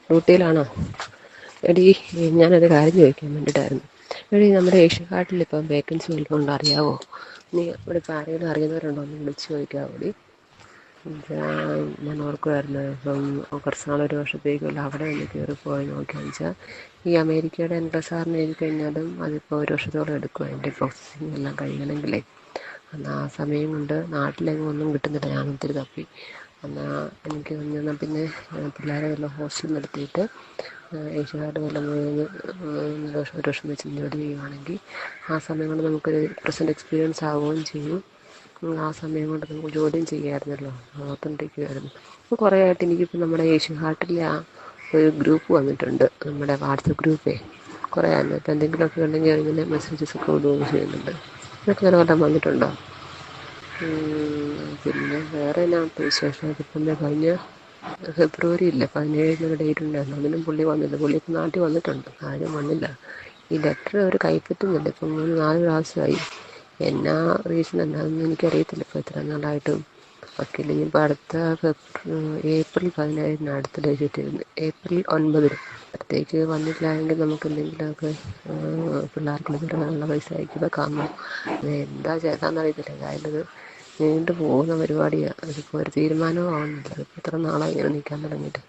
ഡ്യൂട്ടിയിലാണോ? എടീ, ഞാനൊരു കാര്യം ചോദിക്കാൻ വേണ്ടിയിട്ടായിരുന്നു. എടീ, നമ്മുടെ ഏഷ്യൻ കാർട്ടിൽ ഇപ്പം വേക്കൻസി വല്ലതും അറിയാവോ? നീ ഇവിടെ ഇപ്പം ആരെങ്കിലും അറിയുന്നവരുണ്ടോ? ഒന്ന് വിളിച്ച് ചോദിക്കാവോ ഡി? ഞാൻ ഓർക്കുമായിരുന്നു ഇപ്പം കുറച്ച് നാൾ, ഒരു വർഷത്തേക്കുള്ള അവിടെ ഒന്ന് കയറിപ്പോയി നോക്കിയാന്ന് വെച്ചാൽ ഈ അമേരിക്കയുടെ NSRന് എഴുതി കഴിഞ്ഞാലും അതിപ്പോൾ ഒരു വർഷത്തോളം എടുക്കും അതിൻ്റെ പ്രോസസ്സിങ് എല്ലാം കഴിയണമെങ്കിലേ. എന്നാൽ ആ സമയം കൊണ്ട് നാട്ടിലെങ്ങും ഒന്നും കിട്ടുന്നില്ല. ഞാൻ ഒത്തിരി തപ്പി. എന്നാൽ എനിക്ക് എന്നാൽ പിന്നെ പിള്ളേരെ വല്ല ഹോസ്റ്റലിൽ നിർത്തിയിട്ട് ഏഷ്യൻ കാർഡ് വല്ല ഒരു വർഷം വെച്ച് ജോലി ചെയ്യുകയാണെങ്കിൽ ആ സമയം കൊണ്ട് നമുക്കൊരു പ്രസൻറ്റ് എക്സ്പീരിയൻസ് ആവുകയും ചെയ്യും. ആ സമയം കൊണ്ട് നമുക്ക് ജോലിയും ചെയ്യാമായിരുന്നല്ലോ. ഓർത്തുകൊണ്ടിരിക്കുമായിരുന്നു. ഇപ്പോൾ കുറേ ആയിട്ട് എനിക്കിപ്പോൾ നമ്മുടെ ഏഷ്യൻ ഹാർട്ടിലെ ആ ഒരു ഗ്രൂപ്പ് വന്നിട്ടുണ്ട്, നമ്മുടെ വാട്സപ്പ് ഗ്രൂപ്പേ. കുറേ ആയിരുന്നു. ഇപ്പോൾ എന്തെങ്കിലുമൊക്കെ ഉണ്ടെങ്കിൽ അതിങ്ങനെ മെസ്സേജസൊക്കെ വിടുകയും ചെയ്യുന്നുണ്ട്. ഇതൊക്കെ അങ്ങനെ വല്ലതും വന്നിട്ടുണ്ടോ? പിന്നെ വേറെ എന്നാ വിശേഷം? ഇപ്പം കഴിഞ്ഞ ഫെബ്രുവരി ഇല്ലേ 17 ഡേറ്റ് ഉണ്ടായിരുന്നു, അതിനും പുള്ളി വന്നില്ല. പുള്ളി ഇപ്പം നാട്ടിൽ വന്നിട്ടുണ്ട്, ആരും വന്നില്ല. ഈ ലെറ്റർ അവർ കൈപ്പറ്റുന്നില്ല. ഇപ്പം 3-4 പ്രാവശ്യമായി. എന്നാ റീസൺ എന്താണെന്ന് എനിക്കറിയത്തില്ല. ഇപ്പോൾ ഇത്ര നാളായിട്ടും വക്കീൽ ഇനിയിപ്പോൾ അടുത്ത ഏപ്രിൽ 17 അടുത്ത ഡേറ്റ് വരുന്നത്, ഏപ്രിൽ 9 അടുത്തേക്ക് വന്നില്ല എങ്കിൽ നമുക്ക് എന്തെങ്കിലുമൊക്കെ പിള്ളേർക്ക് ചെറുതാനുള്ള പൈസ അയക്കി വെക്കാമോ? അത് എന്താ ചെയ്താന്നറിയത്തില്ല. ഏതായാലും ഇത് നീണ്ടു പോകുന്ന പരിപാടിയാണ്. അതിപ്പോൾ ഒരു തീരുമാനവും ആവുന്നില്ല. അതിപ്പോൾ ഇത്ര നാളായി ഇങ്ങനെ നിൽക്കാൻ തുടങ്ങിയിട്ട്.